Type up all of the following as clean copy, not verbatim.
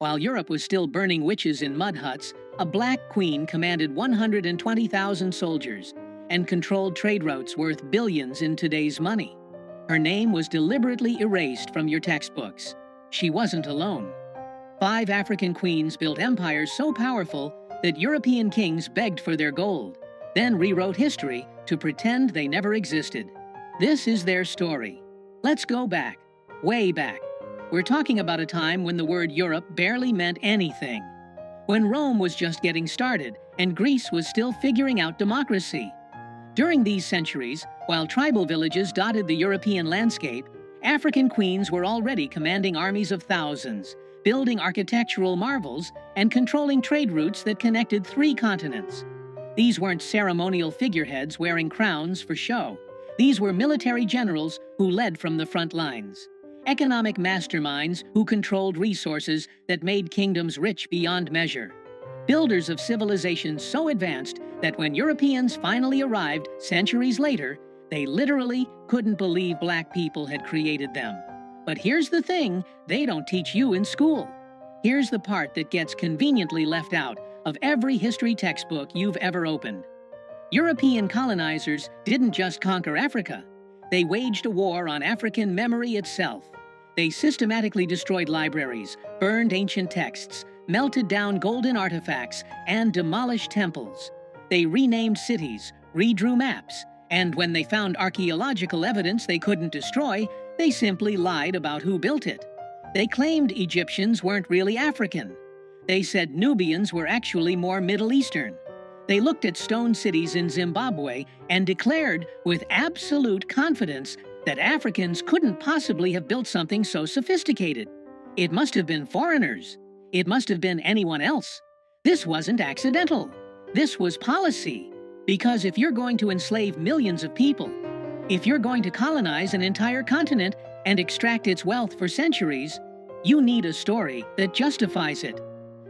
While Europe was still burning witches in mud huts, a black queen commanded 120,000 soldiers and controlled trade routes worth billions in today's money. Her name was deliberately erased from your textbooks. She wasn't alone. 5 African queens built empires so powerful that European kings begged for their gold, then rewrote history to pretend they never existed. This is their story. Let's go back, way back. We're talking about a time when the word Europe barely meant anything. When Rome was just getting started and Greece was still figuring out democracy. During these centuries, while tribal villages dotted the European landscape, African queens were already commanding armies of thousands, building architectural marvels, and controlling trade routes that connected 3 continents. These weren't ceremonial figureheads wearing crowns for show. These were military generals who led from the front lines. Economic masterminds who controlled resources that made kingdoms rich beyond measure. Builders of civilizations so advanced that when Europeans finally arrived centuries later, they literally couldn't believe black people had created them. But here's the thing they don't teach you in school. Here's the part that gets conveniently left out of every history textbook you've ever opened. European colonizers didn't just conquer Africa. They waged a war on African memory itself. They systematically destroyed libraries, burned ancient texts, melted down golden artifacts, and demolished temples. They renamed cities, redrew maps, and when they found archaeological evidence they couldn't destroy, they simply lied about who built it. They claimed Egyptians weren't really African. They said Nubians were actually more Middle Eastern. They looked at stone cities in Zimbabwe and declared with absolute confidence that Africans couldn't possibly have built something so sophisticated. It must have been foreigners. It must have been anyone else. This wasn't accidental. This was policy. Because if you're going to enslave millions of people, if you're going to colonize an entire continent and extract its wealth for centuries, you need a story that justifies it.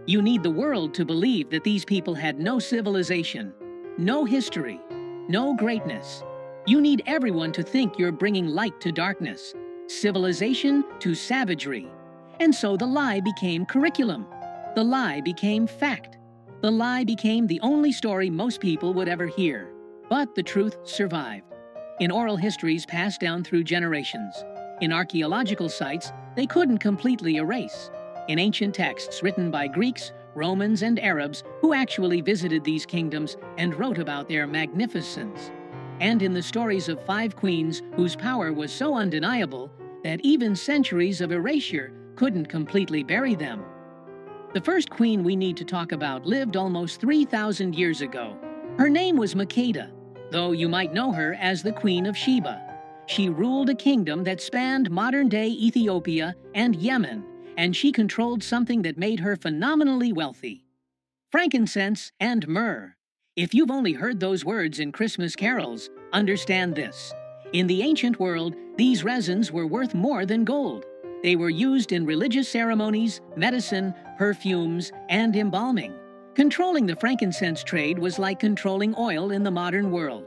You need the world to believe that these people had no civilization, no history, no greatness. You need everyone to think you're bringing light to darkness, civilization to savagery. And so the lie became curriculum. The lie became fact. The lie became the only story most people would ever hear. But the truth survived. In oral histories passed down through generations. In archaeological sites they couldn't completely erase. In ancient texts written by Greeks, Romans, and Arabs who actually visited these kingdoms and wrote about their magnificence. And in the stories of 5 queens whose power was so undeniable that even centuries of erasure couldn't completely bury them. The first queen we need to talk about lived almost 3,000 years ago. Her name was Makeda, though you might know her as the Queen of Sheba. She ruled a kingdom that spanned modern-day Ethiopia and Yemen, and she controlled something that made her phenomenally wealthy: frankincense and myrrh. If you've only heard those words in Christmas carols, understand this. In the ancient world, these resins were worth more than gold. They were used in religious ceremonies, medicine, perfumes, and embalming. Controlling the frankincense trade was like controlling oil in the modern world.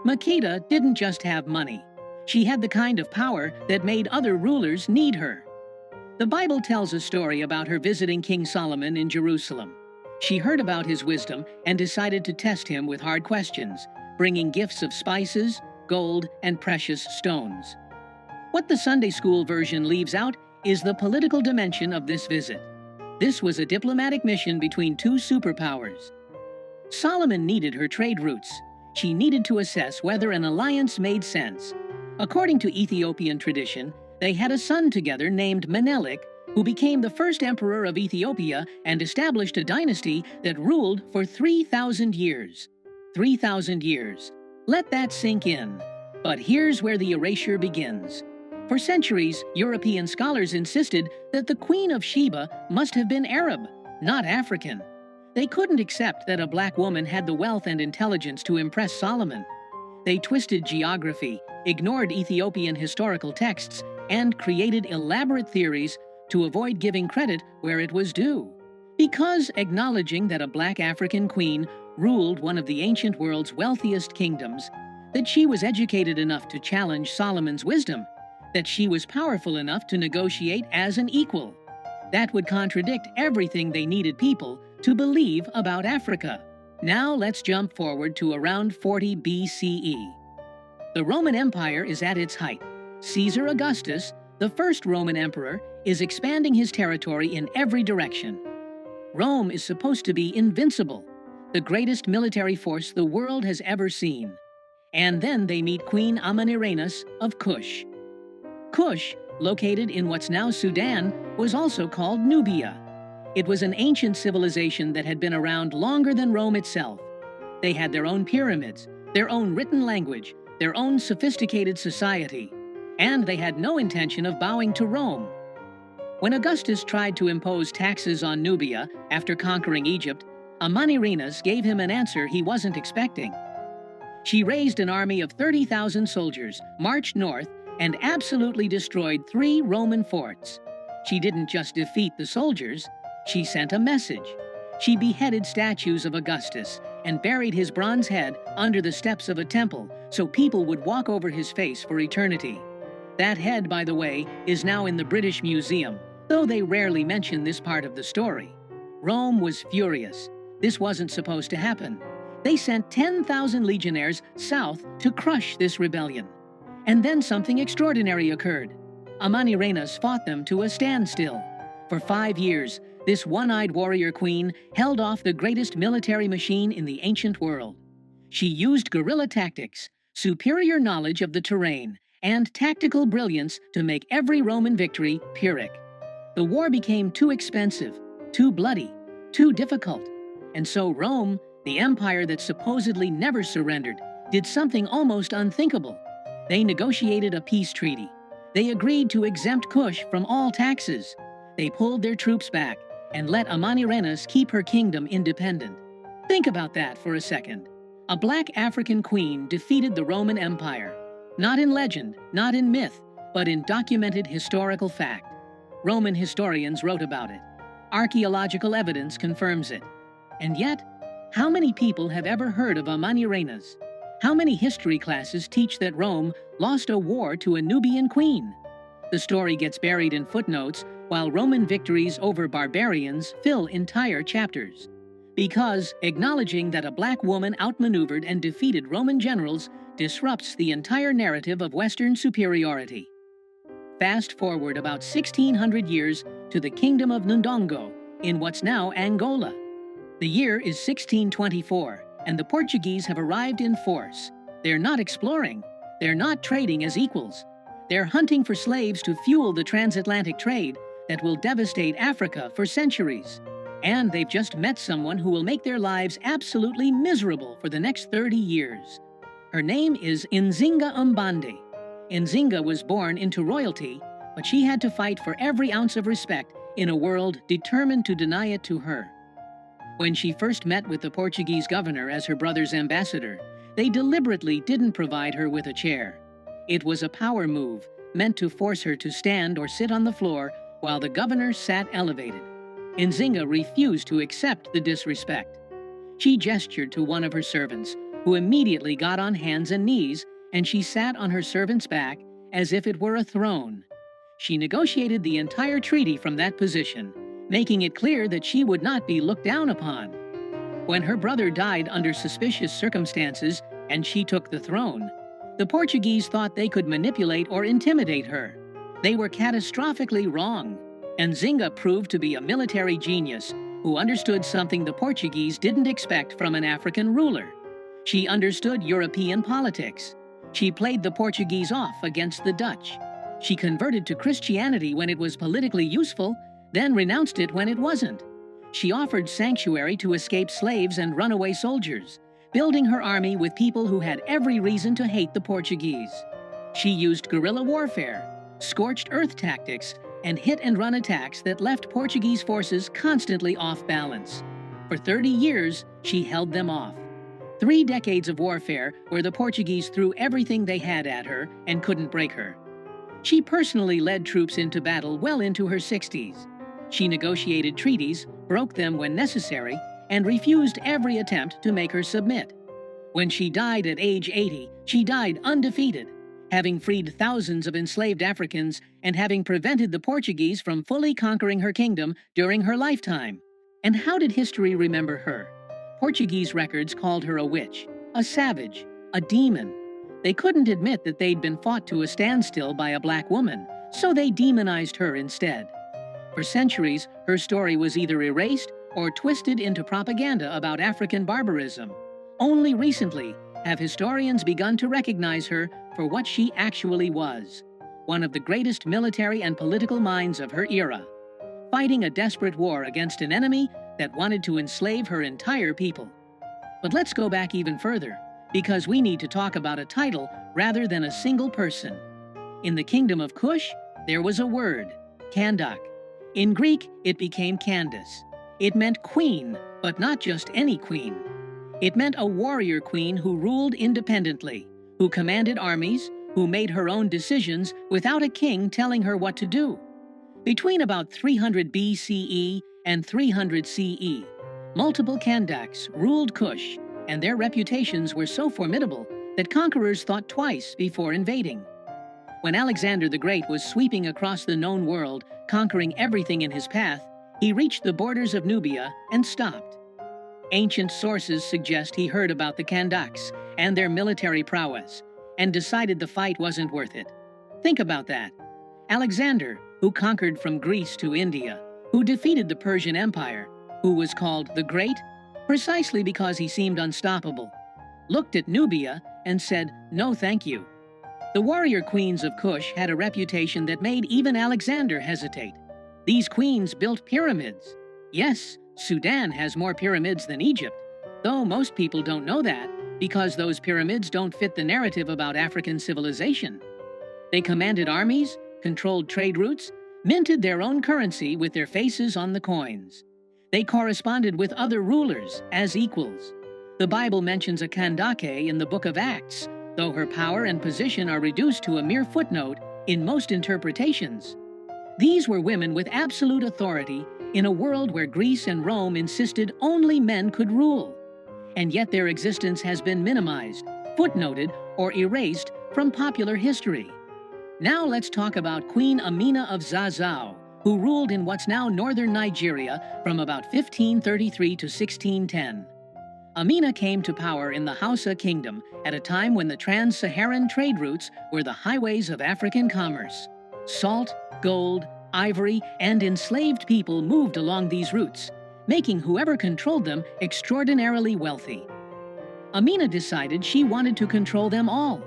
Makeda didn't just have money. She had the kind of power that made other rulers need her. The Bible tells a story about her visiting King Solomon in Jerusalem. She heard about his wisdom and decided to test him with hard questions, bringing gifts of spices, gold, and precious stones. What the Sunday school version leaves out is the political dimension of this visit. This was a diplomatic mission between 2 superpowers. Solomon needed her trade routes. She needed to assess whether an alliance made sense. According to Ethiopian tradition, they had a son together named Menelik, who became the first emperor of Ethiopia and established a dynasty that ruled for 3,000 years. 3,000 years. Let that sink in. But here's where the erasure begins. For centuries, European scholars insisted that the Queen of Sheba must have been Arab, not African. They couldn't accept that a black woman had the wealth and intelligence to impress Solomon. They twisted geography, ignored Ethiopian historical texts, and created elaborate theories to avoid giving credit where it was due. Because acknowledging that a black African queen ruled one of the ancient world's wealthiest kingdoms, that she was educated enough to challenge Solomon's wisdom, that she was powerful enough to negotiate as an equal, That would contradict everything they needed people to believe about Africa. Now let's jump forward to around 40 BCE. The Roman Empire is at its height. Caesar Augustus, the first Roman emperor, is expanding his territory in every direction. Rome is supposed to be invincible, the greatest military force the world has ever seen. And then they meet Queen Amanirenas of Kush. Kush, located in what's now Sudan, was also called Nubia. It was an ancient civilization that had been around longer than Rome itself. They had their own pyramids, their own written language, their own sophisticated society, and they had no intention of bowing to Rome. When Augustus tried to impose taxes on Nubia after conquering Egypt, Amanirenas gave him an answer he wasn't expecting. She raised an army of 30,000 soldiers, marched north, and absolutely destroyed 3 Roman forts. She didn't just defeat the soldiers, she sent a message. She beheaded statues of Augustus and buried his bronze head under the steps of a temple so people would walk over his face for eternity. That head, by the way, is now in the British Museum, though they rarely mention this part of the story. Rome was furious. This wasn't supposed to happen. They sent 10,000 legionnaires south to crush this rebellion. And then something extraordinary occurred. Amanirenas fought them to a standstill. For 5 years, this one-eyed warrior queen held off the greatest military machine in the ancient world. She used guerrilla tactics, superior knowledge of the terrain, and tactical brilliance to make every Roman victory Pyrrhic. The war became too expensive, too bloody, too difficult. And so Rome, the empire that supposedly never surrendered, did something almost unthinkable. They negotiated a peace treaty. They agreed to exempt Kush from all taxes. They pulled their troops back and let Amanirenas keep her kingdom independent. Think about that for a second. A black African queen defeated the Roman Empire. Not in legend, not in myth, but in documented historical fact. Roman historians wrote about it. Archaeological evidence confirms it. And yet, how many people have ever heard of Amanirenas? How many history classes teach that Rome lost a war to a Nubian queen? The story gets buried in footnotes, while Roman victories over barbarians fill entire chapters. Because acknowledging that a black woman outmaneuvered and defeated Roman generals disrupts the entire narrative of Western superiority. Fast forward about 1,600 years to the Kingdom of Ndongo in what's now Angola. The year is 1624, and the Portuguese have arrived in force. They're not exploring. They're not trading as equals. They're hunting for slaves to fuel the transatlantic trade that will devastate Africa for centuries. And they've just met someone who will make their lives absolutely miserable for the next 30 years. Her name is Nzinga Mbande. Nzinga was born into royalty, but she had to fight for every ounce of respect in a world determined to deny it to her. When she first met with the Portuguese governor as her brother's ambassador, they deliberately didn't provide her with a chair. It was a power move, meant to force her to stand or sit on the floor while the governor sat elevated. Nzinga refused to accept the disrespect. She gestured to one of her servants, who immediately got on hands and knees, and she sat on her servant's back as if it were a throne. She negotiated the entire treaty from that position, making it clear that she would not be looked down upon. When her brother died under suspicious circumstances and she took the throne, the Portuguese thought they could manipulate or intimidate her. They were catastrophically wrong. Nzinga proved to be a military genius who understood something the Portuguese didn't expect from an African ruler. She understood European politics. She played the Portuguese off against the Dutch. She converted to Christianity when it was politically useful, then renounced it when it wasn't. She offered sanctuary to escaped slaves and runaway soldiers, building her army with people who had every reason to hate the Portuguese. She used guerrilla warfare, scorched earth tactics, and hit-and-run attacks that left Portuguese forces constantly off balance. For 30 years, she held them off. 3 decades of warfare where the Portuguese threw everything they had at her and couldn't break her. She personally led troops into battle well into her 60s. She negotiated treaties, broke them when necessary, and refused every attempt to make her submit. When she died at age 80, she died undefeated, having freed thousands of enslaved Africans and having prevented the Portuguese from fully conquering her kingdom during her lifetime. And how did history remember her? Portuguese records called her a witch, a savage, a demon. They couldn't admit that they'd been fought to a standstill by a black woman, so they demonized her instead. For centuries, her story was either erased or twisted into propaganda about African barbarism. Only recently have historians begun to recognize her for what she actually was, one of the greatest military and political minds of her era, fighting a desperate war against an enemy that wanted to enslave her entire people. But let's go back even further, because we need to talk about a title rather than a single person. In the kingdom of Kush, there was a word, Kandak. In Greek, it became Candace. It meant queen, but not just any queen. It meant a warrior queen who ruled independently, who commanded armies, who made her own decisions without a king telling her what to do. Between about 300 BCE and 300 CE, multiple Kandaks ruled Kush, and their reputations were so formidable that conquerors thought twice before invading. When Alexander the Great was sweeping across the known world, conquering everything in his path, he reached the borders of Nubia and stopped. Ancient sources suggest he heard about the Kandaks and their military prowess, and decided the fight wasn't worth it. Think about that. Alexander, who conquered from Greece to India, who defeated the Persian Empire, who was called the Great, precisely because he seemed unstoppable, looked at Nubia and said, "No, thank you." The warrior queens of Kush had a reputation that made even Alexander hesitate. These queens built pyramids. Yes, Sudan has more pyramids than Egypt, though most people don't know that because those pyramids don't fit the narrative about African civilization. They commanded armies, controlled trade routes, minted their own currency with their faces on the coins. They corresponded with other rulers as equals. The Bible mentions a Kandake in the book of Acts, though her power and position are reduced to a mere footnote in most interpretations. These were women with absolute authority in a world where Greece and Rome insisted only men could rule. And yet their existence has been minimized, footnoted, or erased from popular history. Now let's talk about Queen Amina of Zazzau, who ruled in what's now northern Nigeria from about 1533 to 1610. Amina came to power in the Hausa Kingdom at a time when the trans-Saharan trade routes were the highways of African commerce. Salt, gold, ivory, and enslaved people moved along these routes, making whoever controlled them extraordinarily wealthy. Amina decided she wanted to control them all.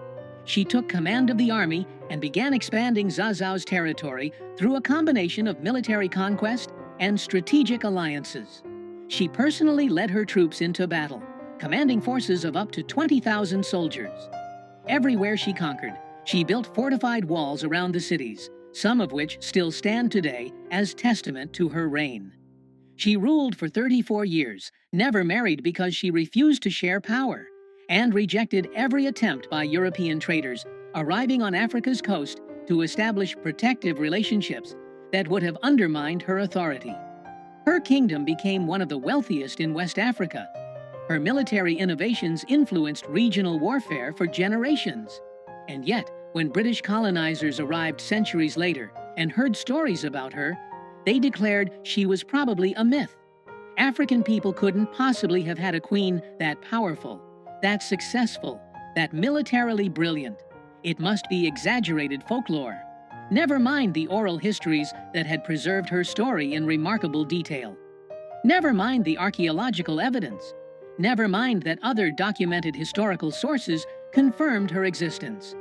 She took command of the army and began expanding Zazzau's territory through a combination of military conquest and strategic alliances. She personally led her troops into battle, commanding forces of up to 20,000 soldiers. Everywhere she conquered, she built fortified walls around the cities, some of which still stand today as testament to her reign. She ruled for 34 years, never married because she refused to share power, and rejected every attempt by European traders arriving on Africa's coast to establish protective relationships that would have undermined her authority. Her kingdom became one of the wealthiest in West Africa. Her military innovations influenced regional warfare for generations. And yet, when British colonizers arrived centuries later and heard stories about her, they declared she was probably a myth. African people couldn't possibly have had a queen that powerful, that successful, that militarily brilliant. It must be exaggerated folklore. Never mind the oral histories that had preserved her story in remarkable detail. Never mind the archaeological evidence. Never mind that other documented historical sources confirmed her existence.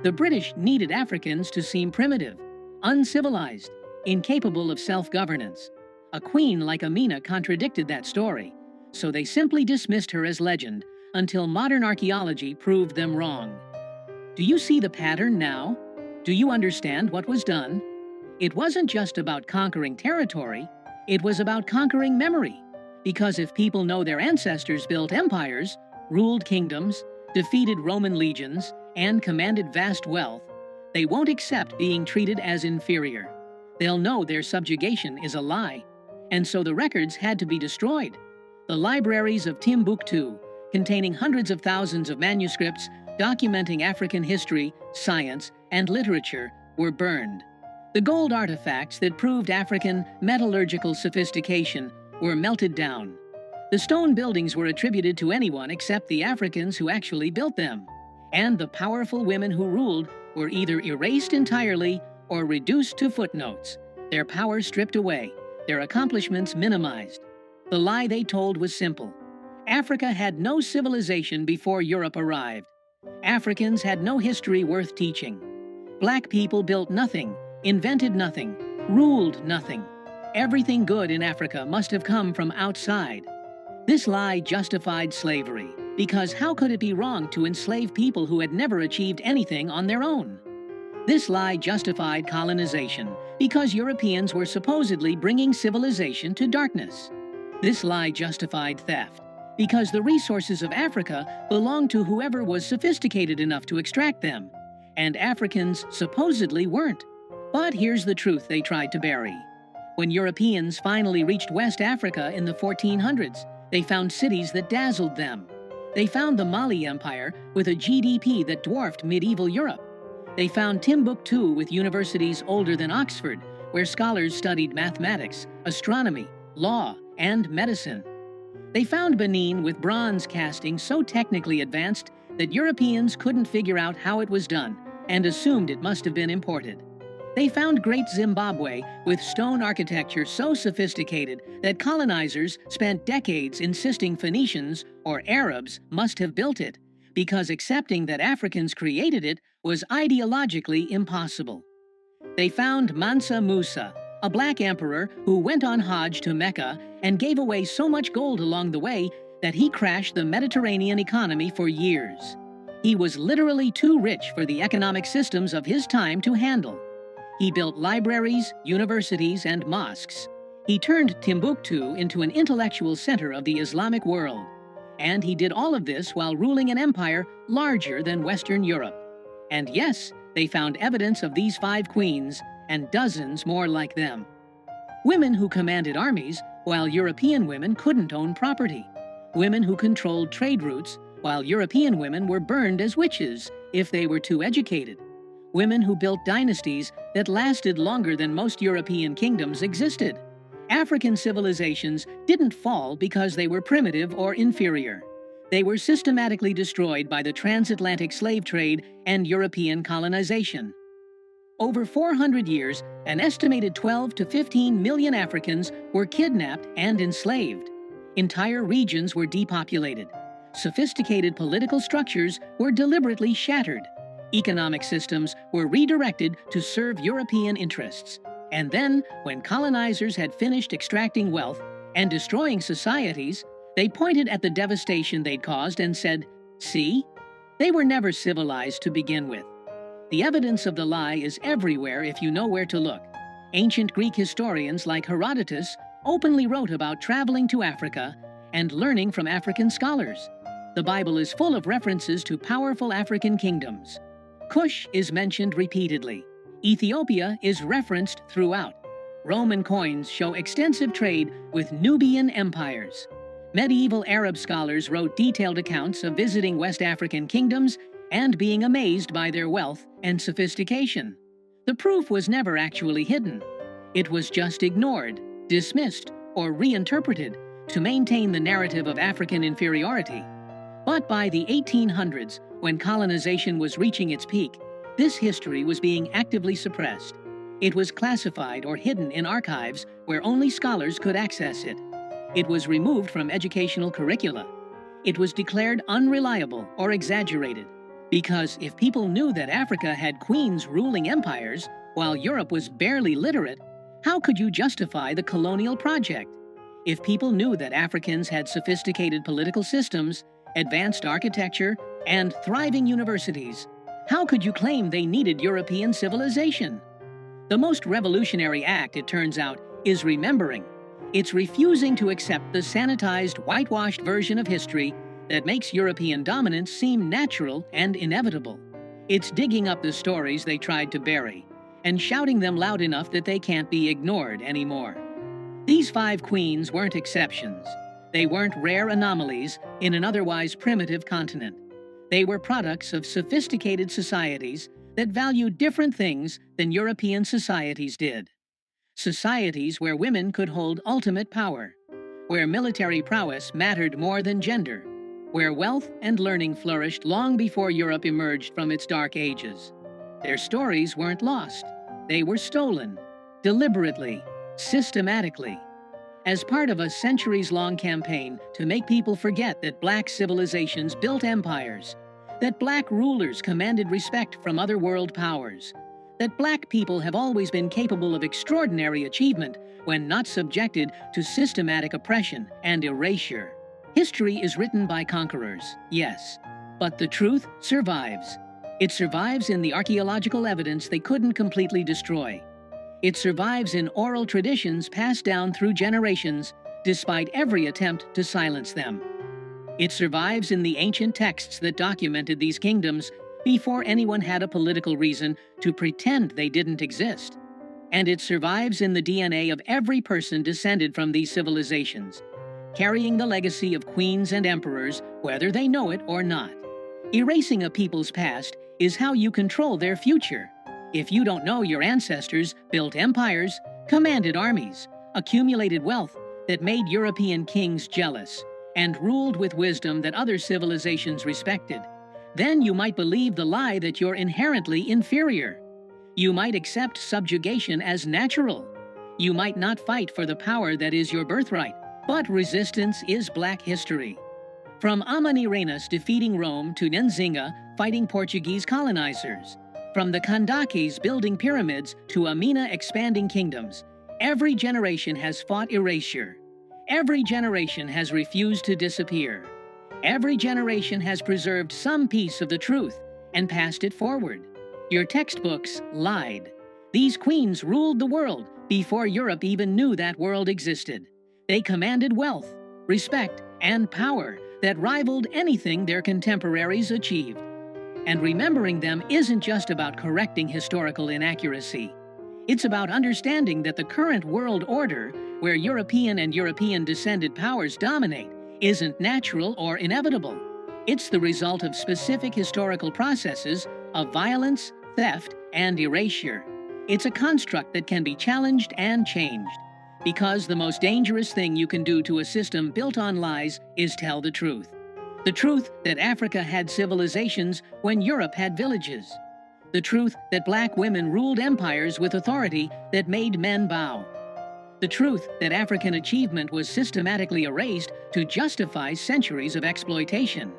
The British needed Africans to seem primitive, uncivilized, incapable of self-governance. A queen like Amina contradicted that story, so they simply dismissed her as legend until modern archaeology proved them wrong. Do you see the pattern now? Do you understand what was done? It wasn't just about conquering territory, it was about conquering memory. Because if people know their ancestors built empires, ruled kingdoms, defeated Roman legions, and commanded vast wealth, they won't accept being treated as inferior. They'll know their subjugation is a lie, and so the records had to be destroyed. The libraries of Timbuktu, containing hundreds of thousands of manuscripts, documenting African history, science, and literature, were burned. The gold artifacts that proved African metallurgical sophistication were melted down. The stone buildings were attributed to anyone except the Africans who actually built them. And the powerful women who ruled were either erased entirely or reduced to footnotes, their power stripped away, their accomplishments minimized. The lie they told was simple. Africa had no civilization before Europe arrived. Africans had no history worth teaching. Black people built nothing, invented nothing, ruled nothing. Everything good in Africa must have come from outside. This lie justified slavery, because how could it be wrong to enslave people who had never achieved anything on their own? This lie justified colonization, because Europeans were supposedly bringing civilization to darkness. This lie justified theft, because the resources of Africa belonged to whoever was sophisticated enough to extract them, and Africans supposedly weren't. But here's the truth they tried to bury. When Europeans finally reached West Africa in the 1400s, they found cities that dazzled them. They found the Mali Empire with a GDP that dwarfed medieval Europe. They found Timbuktu with universities older than Oxford, where scholars studied mathematics, astronomy, law, and medicine. They found Benin with bronze casting so technically advanced that Europeans couldn't figure out how it was done and assumed it must have been imported. They found Great Zimbabwe with stone architecture so sophisticated that colonizers spent decades insisting Phoenicians or Arabs must have built it, because accepting that Africans created it was ideologically impossible. They found Mansa Musa, a black emperor who went on Hajj to Mecca and gave away so much gold along the way that he crashed the Mediterranean economy for years. He was literally too rich for the economic systems of his time to handle. He built libraries, universities, and mosques. He turned Timbuktu into an intellectual center of the Islamic world. And he did all of this while ruling an empire larger than Western Europe. And yes, they found evidence of these 5 queens and dozens more like them. Women who commanded armies, while European women couldn't own property. Women who controlled trade routes, while European women were burned as witches if they were too educated. Women who built dynasties that lasted longer than most European kingdoms existed. African civilizations didn't fall because they were primitive or inferior. They were systematically destroyed by the transatlantic slave trade and European colonization. Over 400 years, an estimated 12 to 15 million Africans were kidnapped and enslaved. Entire regions were depopulated. Sophisticated political structures were deliberately shattered. Economic systems were redirected to serve European interests. And then, when colonizers had finished extracting wealth and destroying societies, they pointed at the devastation they'd caused and said, "See? They were never civilized to begin with." The evidence of the lie is everywhere if you know where to look. Ancient Greek historians like Herodotus openly wrote about traveling to Africa and learning from African scholars. The Bible is full of references to powerful African kingdoms. Cush is mentioned repeatedly. Ethiopia is referenced throughout. Roman coins show extensive trade with Nubian empires. Medieval Arab scholars wrote detailed accounts of visiting West African kingdoms and being amazed by their wealth and sophistication. The proof was never actually hidden. It was just ignored, dismissed, or reinterpreted to maintain the narrative of African inferiority. But by the 1800s, when colonization was reaching its peak, this history was being actively suppressed. It was classified or hidden in archives where only scholars could access it. It was removed from educational curricula. It was declared unreliable or exaggerated. Because if people knew that Africa had queens ruling empires, while Europe was barely literate, how could you justify the colonial project? If people knew that Africans had sophisticated political systems, advanced architecture, and thriving universities, how could you claim they needed European civilization? The most revolutionary act, it turns out, is remembering. It's refusing to accept the sanitized, whitewashed version of history that makes European dominance seem natural and inevitable. It's digging up the stories they tried to bury and shouting them loud enough that they can't be ignored anymore. These 5 queens weren't exceptions. They weren't rare anomalies in an otherwise primitive continent. They were products of sophisticated societies that valued different things than European societies did. Societies where women could hold ultimate power, where military prowess mattered more than gender, where wealth and learning flourished long before Europe emerged from its dark ages. Their stories weren't lost. They were stolen, deliberately, systematically, as part of a centuries-long campaign to make people forget that black civilizations built empires, that black rulers commanded respect from other world powers, that black people have always been capable of extraordinary achievement when not subjected to systematic oppression and erasure. History is written by conquerors, yes, but the truth survives. It survives in the archaeological evidence they couldn't completely destroy. It survives in oral traditions passed down through generations, despite every attempt to silence them. It survives in the ancient texts that documented these kingdoms before anyone had a political reason to pretend they didn't exist. And it survives in the DNA of every person descended from these civilizations, carrying the legacy of queens and emperors, whether they know it or not. Erasing a people's past is how you control their future. If you don't know your ancestors built empires, commanded armies, accumulated wealth that made European kings jealous, and ruled with wisdom that other civilizations respected, then you might believe the lie that you're inherently inferior. You might accept subjugation as natural. You might not fight for the power that is your birthright, but resistance is black history. From Amanirenas defeating Rome to Nzinga fighting Portuguese colonizers, from the Kandakis building pyramids to Amina expanding kingdoms, every generation has fought erasure. Every generation has refused to disappear. Every generation has preserved some piece of the truth and passed it forward. Your textbooks lied. These queens ruled the world before Europe even knew that world existed. They commanded wealth, respect, and power that rivaled anything their contemporaries achieved. And remembering them isn't just about correcting historical inaccuracy. It's about understanding that the current world order, where European and European-descended powers dominate, isn't natural or inevitable. It's the result of specific historical processes of violence, theft, and erasure. It's a construct that can be challenged and changed. Because the most dangerous thing you can do to a system built on lies is tell the truth. The truth that Africa had civilizations when Europe had villages. The truth that black women ruled empires with authority that made men bow. The truth that African achievement was systematically erased to justify centuries of exploitation.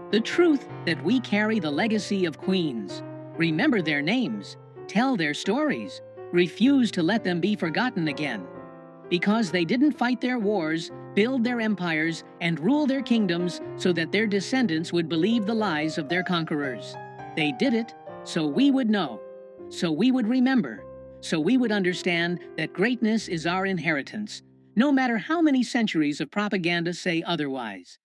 The truth that we carry the legacy of queens, remember their names, tell their stories, refuse to let them be forgotten again. Because they didn't fight their wars, build their empires, and rule their kingdoms so that their descendants would believe the lies of their conquerors. They did it so we would know, so we would remember, so we would understand that greatness is our inheritance, no matter how many centuries of propaganda say otherwise.